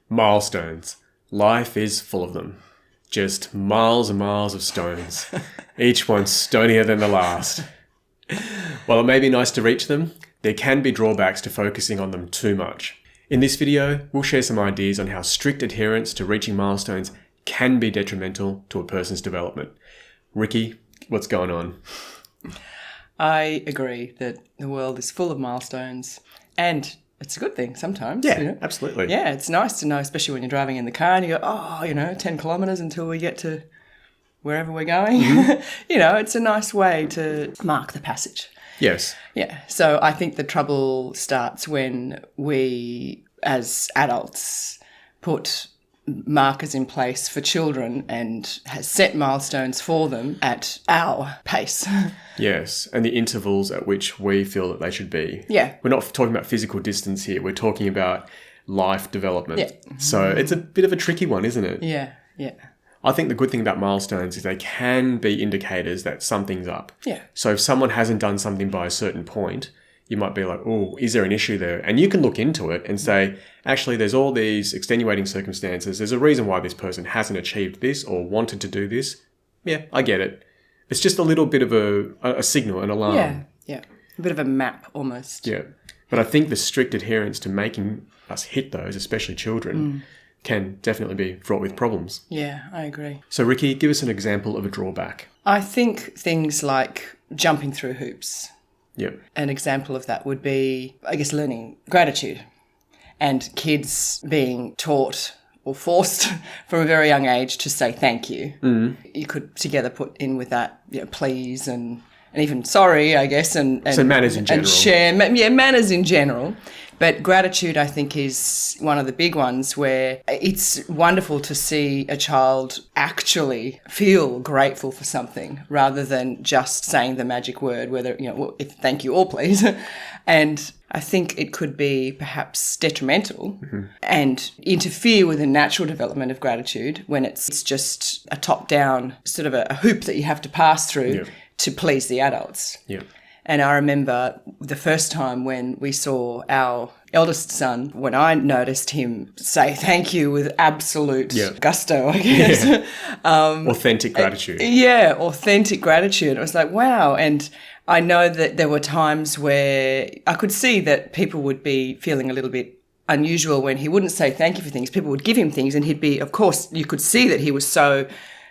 Milestones. Life is full of them. Just miles and miles of stones. Each one stonier than the last. While it may be nice to reach them, there can be drawbacks to focusing on them too much. In this video, we'll share some ideas on how strict adherence to reaching milestones can be detrimental to a person's development. Riki, what's going on? I agree that the world is full of milestones, and it's a good thing sometimes. Yeah, absolutely. Yeah, it's nice to know, especially when you're driving in the car and you go, 10 kilometres until we get to wherever we're going. Mm-hmm. It's a nice way to mark the passage. Yes. Yeah, so I think the trouble starts when we, as adults, put markers in place for children and has set milestones for them at our pace. Yes, and the intervals at which we feel that they should be. Yeah. We're not talking about physical distance here. We're talking about life development. Yeah. So it's a bit of a tricky one, isn't it? Yeah, yeah. I think the good thing about milestones is they can be indicators that something's up. Yeah. So if someone hasn't done something by a certain point, you might be like, oh, is there an issue there? And you can look into it and say, actually, there's all these extenuating circumstances. There's a reason why this person hasn't achieved this or wanted to do this. Yeah, I get it. It's just a little bit of a signal, an alarm. Yeah. A bit of a map almost. Yeah. But I think the strict adherence to making us hit those, especially children, can definitely be fraught with problems. Yeah, I agree. So, Riki, give us an example of a drawback. I think things like jumping through hoops. Yep. An example of that would be, I guess, learning gratitude and kids being taught or forced from a very young age to say thank you. Mm. You could together put in with that, please and even sorry, I guess. And so manners in general. And share, manners in general. But gratitude, I think, is one of the big ones where it's wonderful to see a child actually feel grateful for something rather than just saying the magic word, whether, thank you or please. And I think it could be perhaps detrimental and interfere with the natural development of gratitude when it's just a top-down sort of a hoop that you have to pass through to please the adults. Yeah. And I remember the first time when we saw our eldest son, when I noticed him say thank you with absolute gusto, I guess. Yeah. Authentic gratitude. Authentic gratitude. I was like, wow. And I know that there were times where I could see that people would be feeling a little bit unusual when he wouldn't say thank you for things. People would give him things and he'd be, of course, you could see that he was so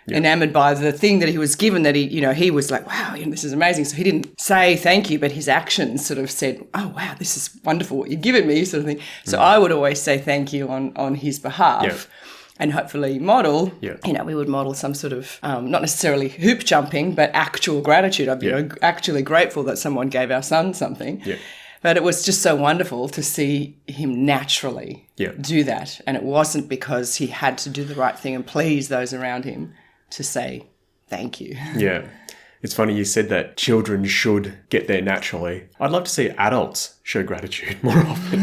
enamored by the thing that he was given that he was like, wow, this is amazing. So he didn't say thank you, but his actions sort of said, oh, wow, this is wonderful what you've given me, sort of thing. So I would always say thank you on his behalf and hopefully model, we would model some sort of, not necessarily hoop jumping, but actual gratitude. I'd be actually grateful that someone gave our son something. Yeah. But it was just so wonderful to see him naturally do that. And it wasn't because he had to do the right thing and please those around him to say thank you. Yeah. It's funny you said that children should get there naturally. I'd love to see adults show gratitude more often.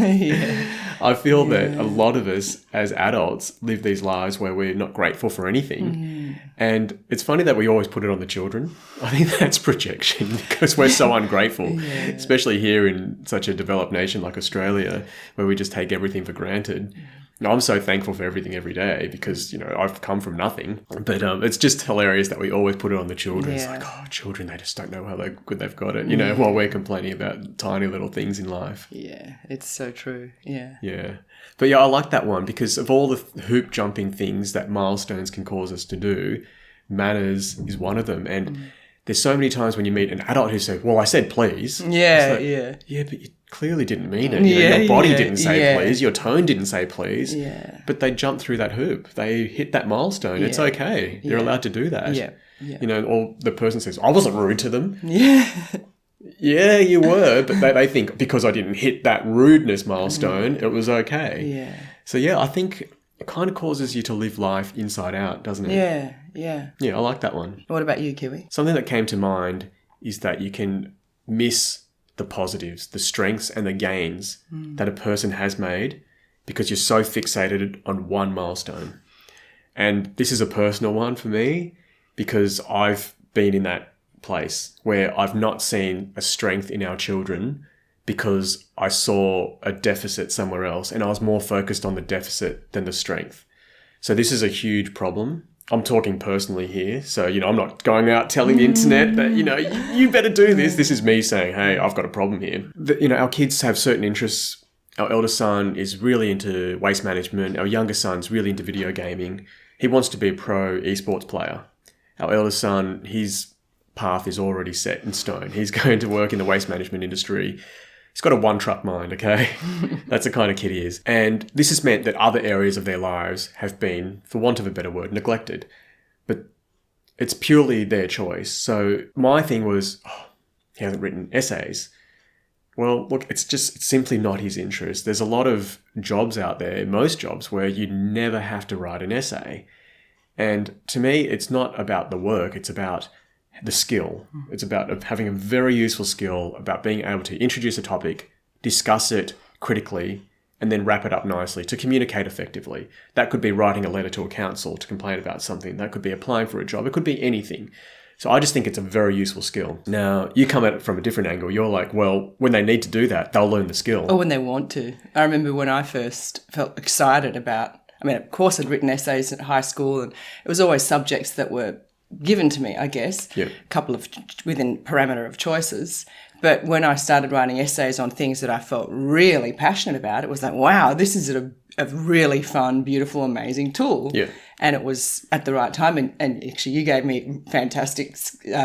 I feel that a lot of us as adults live these lives where we're not grateful for anything. And it's funny that we always put it on the children. I think that's projection because we're so ungrateful, especially here in such a developed nation like Australia where we just take everything for granted. I'm so thankful for everything every day because, I've come from nothing. But it's just hilarious that we always put it on the children. It's like, children, they just don't know how good they've got it, while we're complaining about tiny little things in life. Yeah, it's so true. Yeah. Yeah. But I like that one because of all the hoop jumping things that milestones can cause us to do, manners is one of them. And there's so many times when you meet an adult who says, well, I said please. Yeah, Yeah, but you clearly didn't mean it. Your body didn't say please. Your tone didn't say please. Yeah. But they jumped through that hoop. They hit that milestone. Yeah. It's okay. They're allowed to do that. Yeah. Or the person says, I wasn't rude to them. Yeah. Yeah, you were. But they think because I didn't hit that rudeness milestone, it was okay. Yeah. So, I think it kind of causes you to live life inside out, doesn't it? Yeah, yeah. Yeah, I like that one. What about you, Kiwi? Something that came to mind is that you can miss the positives, the strengths and the gains that a person has made because you're so fixated on one milestone. And this is a personal one for me because I've been in that place where I've not seen a strength in our children because I saw a deficit somewhere else and I was more focused on the deficit than the strength. So this is a huge problem. I'm talking personally here. So, I'm not going out telling the internet that, you better do this. This is me saying, hey, I've got a problem here. Our kids have certain interests. Our eldest son is really into waste management. Our younger son's really into video gaming. He wants to be a pro esports player. Our eldest son, his path is already set in stone. He's going to work in the waste management industry. He's got a one-track mind, okay? That's the kind of kid he is. And this has meant that other areas of their lives have been, for want of a better word, neglected. But it's purely their choice. So my thing was, he hasn't written essays. Well, look, it's simply not his interest. There's a lot of jobs out there, most jobs, where you never have to write an essay. And to me, it's not about the work, it's about the skill. It's about having a very useful skill, about being able to introduce a topic, discuss it critically, and then wrap it up nicely to communicate effectively. That could be writing a letter to a council to complain about something. That could be applying for a job. It could be anything. So I just think it's a very useful skill. Now, you come at it from a different angle. You're like, well, when they need to do that, they'll learn the skill. Or when they want to. I remember when I first felt excited about, of course I'd written essays at high school, and it was always subjects that were given to me, I guess, a couple of within parameter of choices. But when I started writing essays on things that I felt really passionate about, it was like, wow, this is a really fun, beautiful, amazing tool. Yeah. And it was at the right time. And actually, you gave me fantastic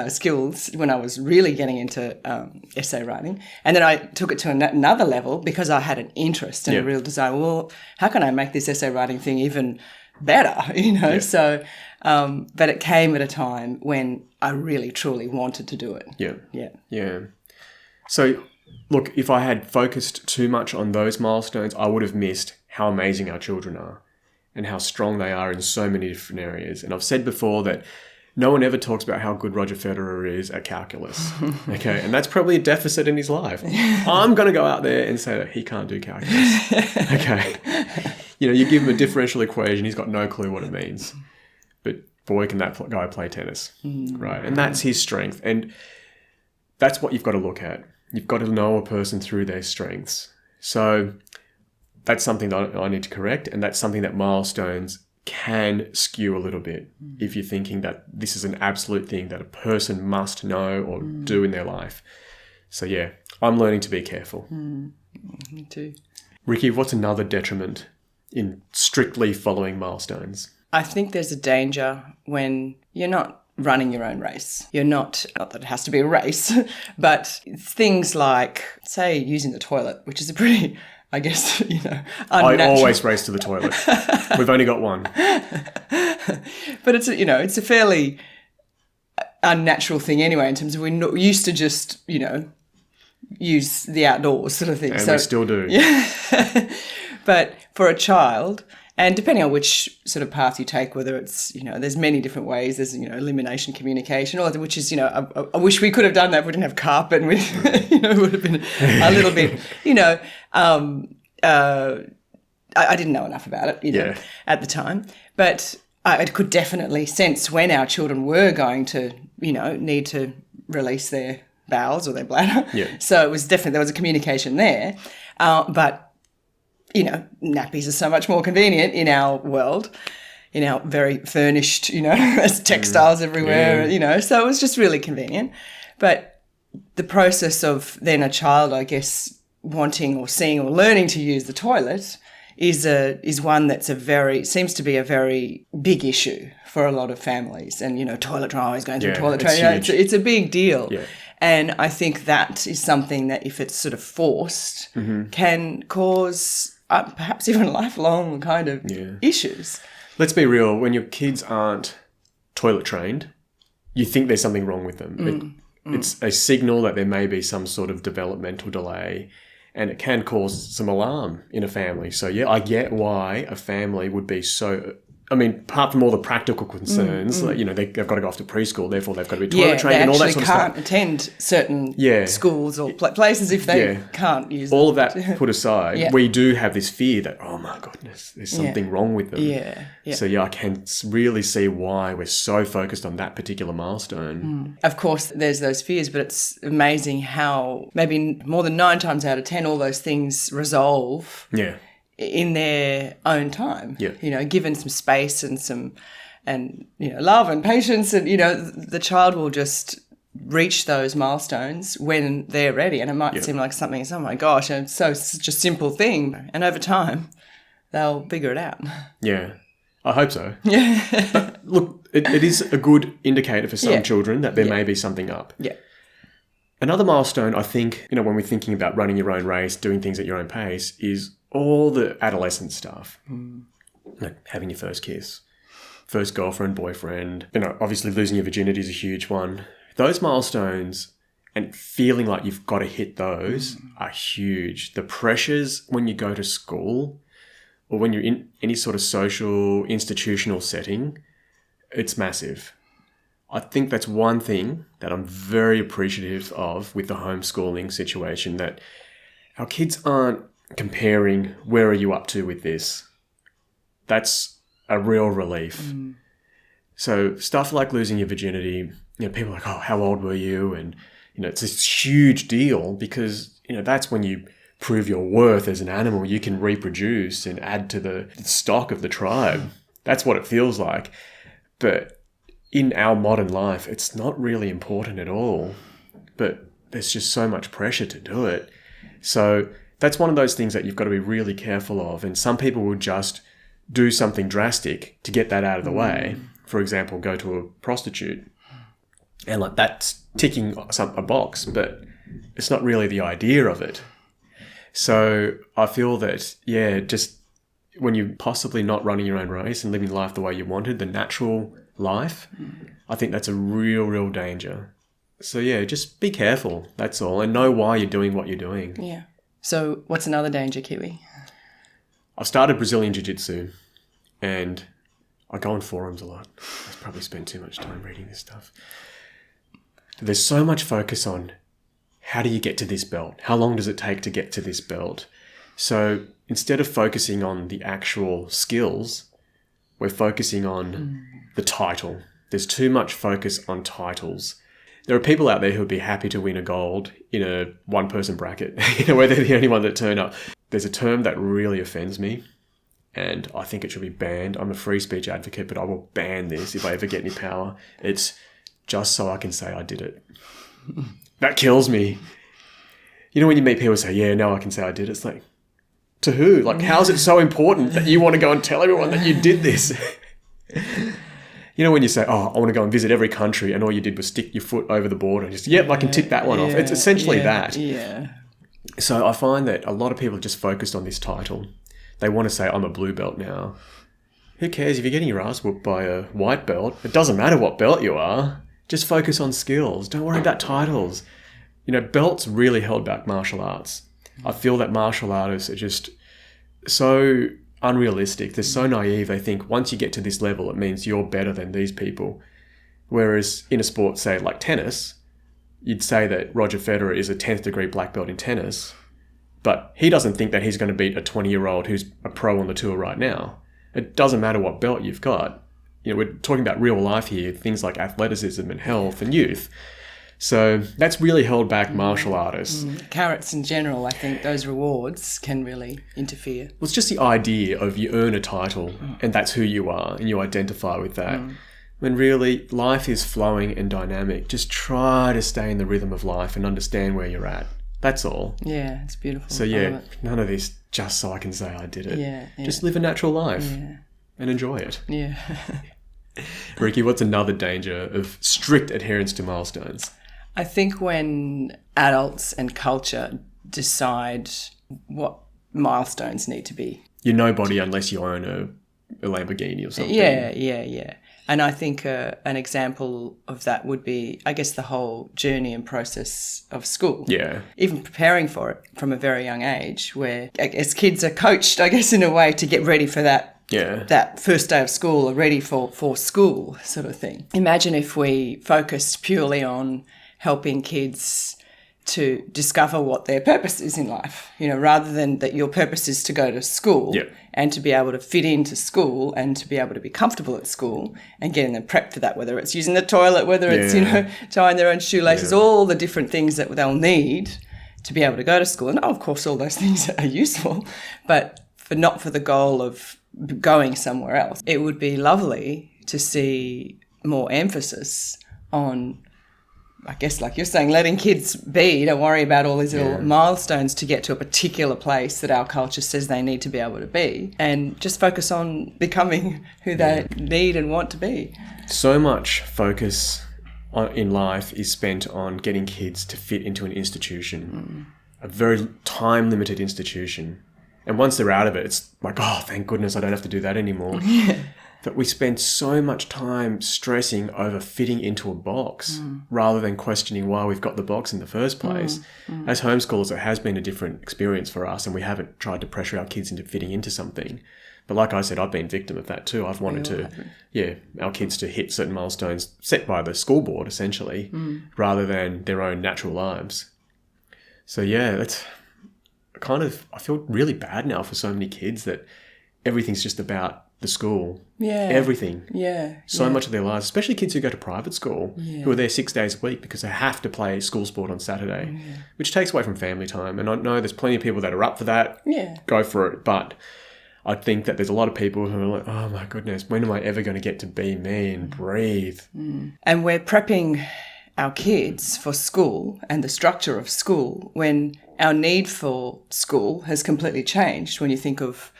skills when I was really getting into essay writing. And then I took it to another level because I had an interest and a real desire. Well, how can I make this essay writing thing even better? Yeah. So, but it came at a time when I really, truly wanted to do it. Yeah. So, look, if I had focused too much on those milestones, I would have missed how amazing our children are and how strong they are in so many different areas. And I've said before that no one ever talks about how good Roger Federer is at calculus, okay? And that's probably a deficit in his life. I'm going to go out there and say that he can't do calculus, okay? You give him a differential equation, he's got no clue what it means. But boy, can that guy play tennis, right? And that's his strength. And that's what you've got to look at. You've got to know a person through their strengths. So that's something that I need to correct, and that's something that milestones can skew a little bit if you're thinking that this is an absolute thing that a person must know or do in their life. So yeah, I'm learning to be careful. Me too. Riki, what's another detriment in strictly following milestones? I think there's a danger when you're not running your own race. You're not that it has to be a race, but things like, say, using the toilet, which is a pretty, I guess, unnatural. I always race to the toilet. We've only got one. But it's a fairly unnatural thing anyway, in terms of we're used to just, use the outdoors sort of thing. And we still do. Yeah. But for a child, and depending on which sort of path you take, whether it's, there's many different ways. There's, elimination, communication, all of that, which is, I wish we could have done that if we didn't have carp and we, it would have been a little bit, I didn't know enough about it, at the time. But I could definitely sense when our children were going to, need to release their bowels or their bladder. Yeah. So it was definitely, there was a communication there. But nappies are so much more convenient in our world, in our very furnished, there's textiles everywhere, so it was just really convenient. But the process of then a child, I guess, wanting or seeing or learning to use the toilet is one that's seems to be a very big issue for a lot of families. And, toilet trial is going through toilet trial. It's a big deal. Yeah. And I think that is something that if it's sort of forced can cause perhaps even lifelong kind of issues. Let's be real. When your kids aren't toilet trained, you think there's something wrong with them. It's a signal that there may be some sort of developmental delay, and it can cause some alarm in a family. So, yeah, I get why a family would be so I mean, apart from all the practical concerns, like, they've got to go off to preschool, therefore they've got to be toilet trained and all that sort of stuff. They actually can't attend certain schools or places if they can't use all of that put aside, we do have this fear that, oh my goodness, there's something wrong with them. So I can really see why we're so focused on that particular milestone. Of course, there's those fears, but it's amazing how maybe more than 9 times out of 10, all those things resolve. In their own time, given some space and love and patience, and the child will just reach those milestones when they're ready. And it might seem like something, oh my gosh, and it's such a simple thing. And over time, they'll figure it out. Yeah, I hope so. But look, it is a good indicator for some children that there may be something up. Another milestone, I think, when we're thinking about running your own race, doing things at your own pace, is all the adolescent stuff. Like having your first kiss, first girlfriend, boyfriend, obviously losing your virginity is a huge one. Those milestones and feeling like you've got to hit those are huge. The pressures when you go to school or when you're in any sort of social, institutional setting, it's massive. I think that's one thing that I'm very appreciative of with the homeschooling situation, that our kids aren't comparing, where are you up to with this? That's a real relief. So stuff like losing your virginity, people are like, oh, how old were you? And, it's this huge deal because, that's when you prove your worth as an animal. You can reproduce and add to the stock of the tribe. That's what it feels like. But in our modern life, it's not really important at all. But there's just so much pressure to do it. So that's one of those things that you've got to be really careful of. And some people will just do something drastic to get that out of the way. For example, go to a prostitute. And like that's ticking a box, but it's not really the idea of it. So I feel that, just when you're possibly not running your own race and living life the way you wanted, the natural life, I think that's a real, real danger. So just be careful, that's all. And know why you're doing what you're doing. Yeah. So what's another danger, Kiwi? I've started Brazilian Jiu-Jitsu and I go on forums a lot. I probably spend too much time reading this stuff. There's so much focus on how do you get to this belt? How long does it take to get to this belt? So instead of focusing on the actual skills, we're focusing on the title. There's too much focus on titles. There are people out there who would be happy to win a gold in a one-person bracket, where they're the only one that turn up. There's a term that really offends me, and I think it should be banned. I'm a free speech advocate, but I will ban this if I ever get any power. It's just so I can say I did it. That kills me. When you meet people who say, now I can say I did it. It's like, to who? Like, how is it so important that you want to go and tell everyone that you did this? When you say, oh, I want to go and visit every country, and all you did was stick your foot over the border and just, I can tick that one off. It's essentially that. Yeah. So I find that a lot of people are just focused on this title. They want to say, I'm a blue belt now. Who cares if you're getting your ass whooped by a white belt? It doesn't matter what belt you are. Just focus on skills. Don't worry about titles. Belts really held back martial arts. I feel that martial artists are just so unrealistic. They're so naive. They think once you get to this level, it means you're better than these people. Whereas in a sport, say like tennis, you'd say that Roger Federer is a 10th degree black belt in tennis, but he doesn't think that he's going to beat a 20-year-old who's a pro on the tour right now. It doesn't matter what belt you've got. We're talking about real life here, things like athleticism and health and youth. So that's really held back martial artists. Carrots in general, I think those rewards can really interfere. Well, it's just the idea of you earn a title and that's who you are and you identify with that. When really life is flowing and dynamic. Just try to stay in the rhythm of life and understand where you're at. That's all. Yeah, it's beautiful. So none of this just so I can say I did it. Yeah. Just live a natural life and enjoy it. Yeah. Riki, what's another danger of strict adherence to milestones? I think when adults and culture decide what milestones need to be. You're nobody unless you own a Lamborghini or something. Yeah. And I think an example of that would be, I guess, the whole journey and process of school. Yeah. Even preparing for it from a very young age, where I guess kids are coached, I guess, in a way to get ready for that Yeah. that first day of school are ready for school sort of thing. Imagine if we focused purely on helping kids to discover what their purpose is in life, rather than that your purpose is to go to school and to be able to fit into school and to be able to be comfortable at school and getting them prepped for that, whether it's using the toilet, whether it's, tying their own shoelaces, all the different things that they'll need to be able to go to school. And of course, all those things are useful, but not for the goal of going somewhere else. It would be lovely to see more emphasis on, I guess, like you're saying, letting kids be, don't worry about all these little milestones to get to a particular place that our culture says they need to be able to be, and just focus on becoming who they need and want to be. So much focus in life is spent on getting kids to fit into an institution, a very time-limited institution. And once they're out of it, it's like, oh, thank goodness I don't have to do that anymore. But we spend so much time stressing over fitting into a box rather than questioning why we've got the box in the first place. As homeschoolers, it has been a different experience for us, and we haven't tried to pressure our kids into fitting into something. But like I said, I've been victim of that too. I've wanted our kids to hit certain milestones set by the school board, essentially, rather than their own natural lives. So that's I feel really bad now for so many kids that everything's just about the school. Yeah. Everything. Yeah. So much of their lives, especially kids who go to private school, who are there 6 days a week because they have to play school sport on Saturday, which takes away from family time. And I know there's plenty of people that are up for that. Yeah. Go for it. But I think that there's a lot of people who are like, oh my goodness, when am I ever going to get to be me and breathe? And we're prepping our kids for school and the structure of school when our need for school has completely changed. When you think of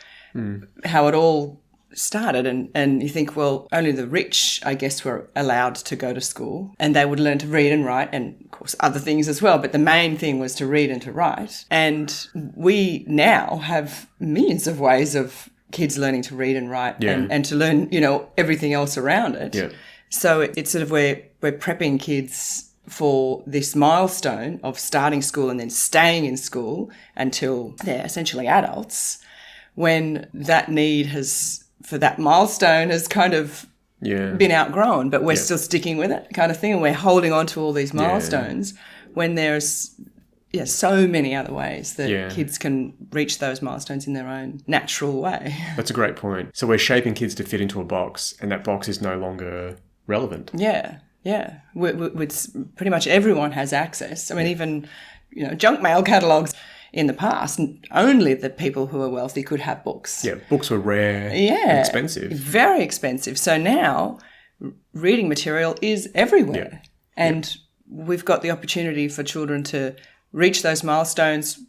how it all started, and you think, well, only the rich, I guess, were allowed to go to school, and they would learn to read and write, and of course other things as well, but the main thing was to read and to write. And we now have millions of ways of kids learning to read and write and to learn, everything else around it. Yeah. So it's sort of we're prepping kids for this milestone of starting school and then staying in school until they're essentially adults, when that need for that milestone has kind of been outgrown, but we're still sticking with it kind of thing, and we're holding on to all these milestones when there's so many other ways that kids can reach those milestones in their own natural way. That's a great point. So we're shaping kids to fit into a box, and that box is no longer relevant. Yeah. Pretty much everyone has access. I mean, even, junk mail catalogues in the past, only the people who are wealthy could have books. Yeah, books were rare and expensive. Very expensive. So now reading material is everywhere. And we've got the opportunity for children to reach those milestones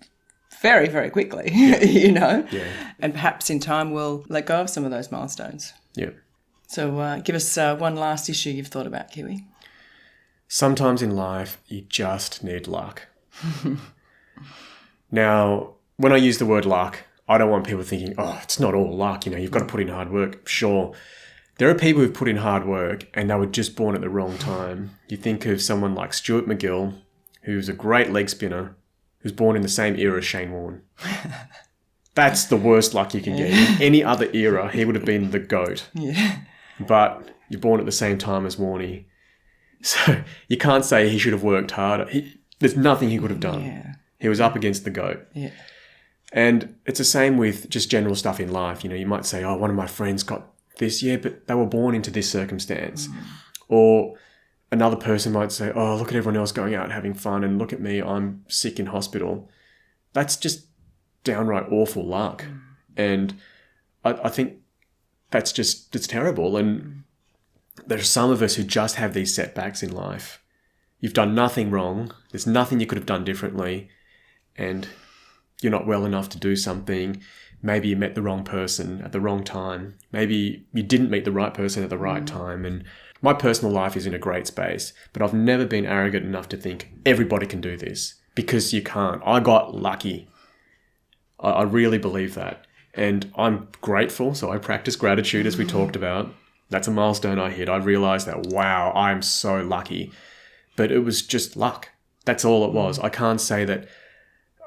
very, very quickly, And perhaps in time we'll let go of some of those milestones. Yeah. So give us one last issue you've thought about, Kiwi. Sometimes in life, you just need luck. Now, when I use the word luck, I don't want people thinking, oh, it's not all luck, you've got to put in hard work. Sure. There are people who've put in hard work and they were just born at the wrong time. You think of someone like Stuart McGill, who's a great leg spinner, who's born in the same era as Shane Warne. That's the worst luck you can get. In any other era, he would have been the GOAT. Yeah. But you're born at the same time as Warney. So you can't say he should have worked harder. There's nothing he could have done. Yeah. He was up against the GOAT. Yeah. And it's the same with just general stuff in life. You might say, oh, one of my friends got this. Yeah, but they were born into this circumstance. Or another person might say, oh, look at everyone else going out and having fun, and look at me, I'm sick in hospital. That's just downright awful luck. And I think it's terrible. And there's some of us who just have these setbacks in life. You've done nothing wrong. There's nothing you could have done differently. And you're not well enough to do something. Maybe you met the wrong person at the wrong time. Maybe you didn't meet the right person at the right time. And my personal life is in a great space, but I've never been arrogant enough to think everybody can do this, because you can't. I got lucky. I really believe that. And I'm grateful. So I practice gratitude, as we talked about. That's a milestone I hit. I realized that, wow, I'm so lucky. But it was just luck. That's all it was. I can't say that,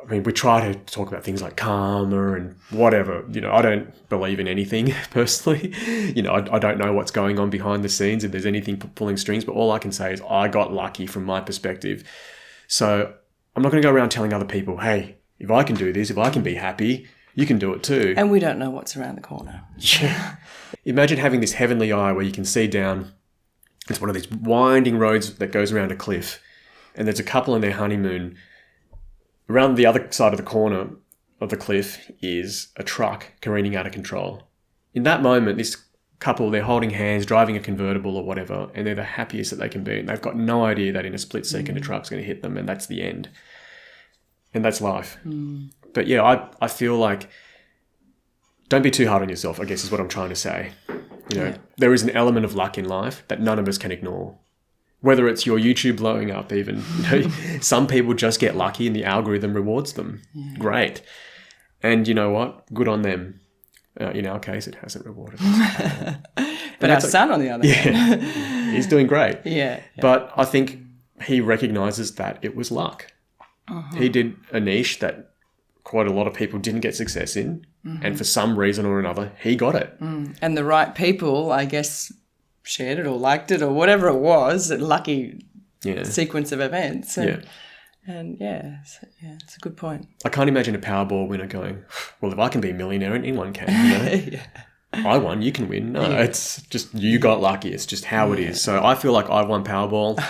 I mean, we try to talk about things like karma and whatever. I don't believe in anything personally. I don't know what's going on behind the scenes, if there's anything pulling strings, but all I can say is I got lucky from my perspective. So I'm not going to go around telling other people, hey, if I can do this, if I can be happy, you can do it too. And we don't know what's around the corner. Yeah. Imagine having this heavenly eye where you can see down. It's one of these winding roads that goes around a cliff. And there's a couple on their honeymoon. Around the other side of the corner of the cliff is a truck careening out of control. In that moment, this couple, they're holding hands, driving a convertible or whatever, and they're the happiest that they can be. And they've got no idea that in a split second, a truck's going to hit them, and that's the end. And that's life. But yeah, I feel like don't be too hard on yourself, I guess is what I'm trying to say. There is an element of luck in life that none of us can ignore. Whether it's your YouTube blowing up even, some people just get lucky and the algorithm rewards them. Yeah. Great. And you know what? Good on them. In our case, it hasn't rewarded us. But our son, on the other hand. He's doing great. Yeah. But I think he recognises that it was luck. He did a niche that quite a lot of people didn't get success in. And for some reason or another, he got it. And the right people, I guess, shared it or liked it or whatever it was, a lucky sequence of events. And it's a good point. I can't imagine a Powerball winner going, well, if I can be a millionaire, anyone can. I won, you can win. No, it's just you got lucky. It's just how it is. So I feel like I've won Powerball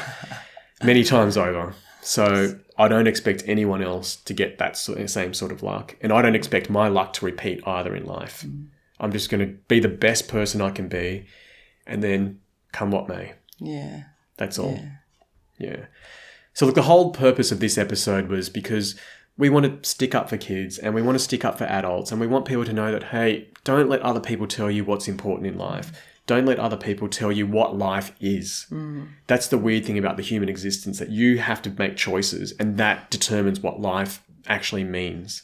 many times over. So I don't expect anyone else to get that same sort of luck. And I don't expect my luck to repeat either in life. I'm just going to be the best person I can be. And then come what may. Yeah. That's all. Yeah. So look, the whole purpose of this episode was because we want to stick up for kids and we want to stick up for adults and we want people to know that, hey, don't let other people tell you what's important in life. Don't let other people tell you what life is. That's the weird thing about the human existence, that you have to make choices and that determines what life actually means.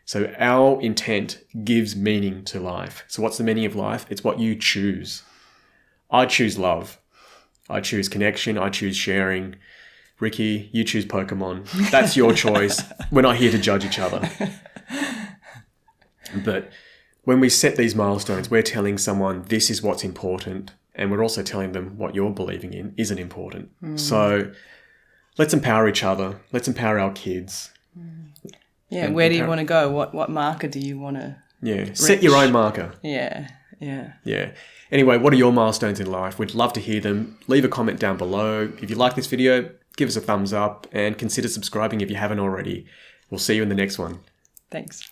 So our intent gives meaning to life. So what's the meaning of life? It's what you choose. I choose love. I choose connection. I choose sharing. Riki, you choose Pokemon. That's your choice. We're not here to judge each other. But when we set these milestones, we're telling someone this is what's important. And we're also telling them what you're believing in isn't important. So let's empower each other. Let's empower our kids. Yeah, where do you want to go? What marker do you want to reach? Set your own marker. Yeah. Anyway, what are your milestones in life? We'd love to hear them. Leave a comment down below. If you like this video, give us a thumbs up and consider subscribing if you haven't already. We'll see you in the next one. Thanks.